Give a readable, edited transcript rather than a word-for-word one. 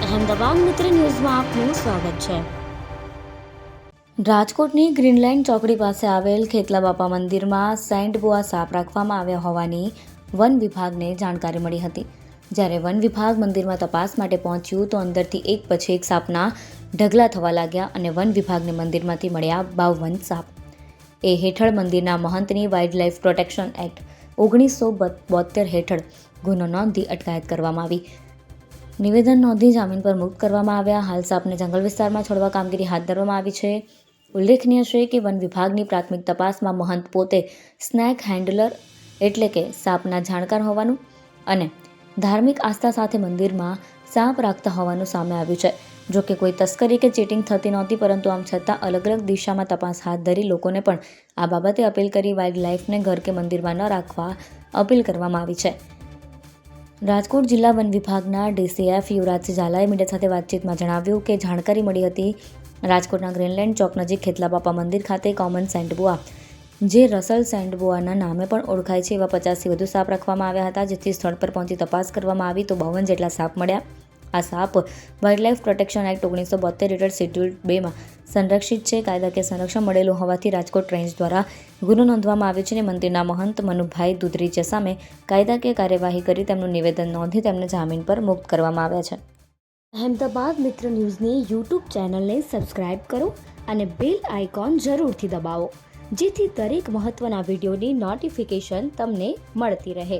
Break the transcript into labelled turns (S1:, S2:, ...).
S1: અહેમદાબાદ મિત્ર ન્યૂઝમાં આપનું સ્વાગત છે। રાજકોટની ગ્રીનલેન્ડ ચોકડી પાસે આવેલ ખેતલા બાપા મંદિરમાં સેન્ડબોઆ સાપ રાખવામાં આવ્યા હોવાની વન વિભાગને જાણકારી મળી હતી। જ્યારે વન વિભાગ મંદિરમાં તપાસ માટે પહોંચ્યું તો અંદરથી એક પછી એક સાપના ઢગલા થવા લાગ્યા અને વન વિભાગને મંદિરમાંથી મળ્યા 52 સાપ। એ હેઠળ મંદિરના મહંતની વાઇલ્ડ લાઇફ પ્રોટેક્શન એક્ટ 1972 હેઠળ ગુનો નોંધી અટકાયત કરવામાં આવી। નિવેદન નોંધી જામીન પર મુક્ત કરવામાં આવ્યા। હાલ સાપને જંગલ વિસ્તારમાં છોડવા કામગીરી હાથ ધરવામાં આવી છે। ઉલ્લેખનીય છે કે વન વિભાગની પ્રાથમિક તપાસમાં મહંત પોતે સ્નેક હેન્ડલર એટલે કે સાપના જાણકાર હોવાનું અને ધાર્મિક આસ્થા સાથે મંદિરમાં સાપ રાખતા હોવાનું સામે આવ્યું છે। જો કે કોઈ તસ્કરી કે ચીટિંગ થતી નહોતી, પરંતુ આમ છતાં અલગ અલગ દિશામાં તપાસ હાથ ધરી લોકોને પણ આ બાબતે અપીલ કરી વાઇલ્ડ લાઇફને ઘર કે મંદિરમાં ન રાખવા અપીલ કરવામાં આવી છે। રાજકોટ જિલ્લા વન વિભાગના ડીસીએફ યુવરાજસિંહ ઝાલાએ મીડિયા સાથે વાતચીતમાં જણાવ્યું કે જાણકારી મળી હતી રાજકોટના ગ્રીનલેન્ડ ચોક નજીક ખેતલા બાપા મંદિર ખાતે કોમન સેન્ડબોઆ, જે રસલ સેન્ડબોઆના નામે પણ ઓળખાય છે, એવા 50થી વધુ સાપ રાખવામાં આવ્યા હતા। જેથી સ્થળ પર પહોંચી તપાસ કરવામાં આવી તો 52 જેટલા સાપ મળ્યા। આ સાપ વાઇલ્ડ લાઇફ પ્રોટેક્શન એક્ટ 1972 હેઠળ શેડ્યુલ 2માં સંરક્ષિત છે। કાયદાકીય સંરક્ષણ મળેલું હોવાથી રાજકોટ રેન્જ દ્વારા ગુનો નોંધવામાં આવ્યો છે અને મંદિરના મહંત મનુભાઈ દુધરીચા સામે કાયદાકીય કાર્યવાહી કરી તેમનું નિવેદન નોંધી તેમને જામીન પર મુક્ત કરવામાં આવ્યા છે। અહેમદાબાદ મિત્ર ન્યૂઝની યુટ્યુબ ચેનલને સબસ્ક્રાઇબ કરો અને બેલ આઇકોન જરૂરથી દબાવો, જેથી દરેક મહત્ત્વના વિડીયોની નોટિફિકેશન તમને મળતી રહે।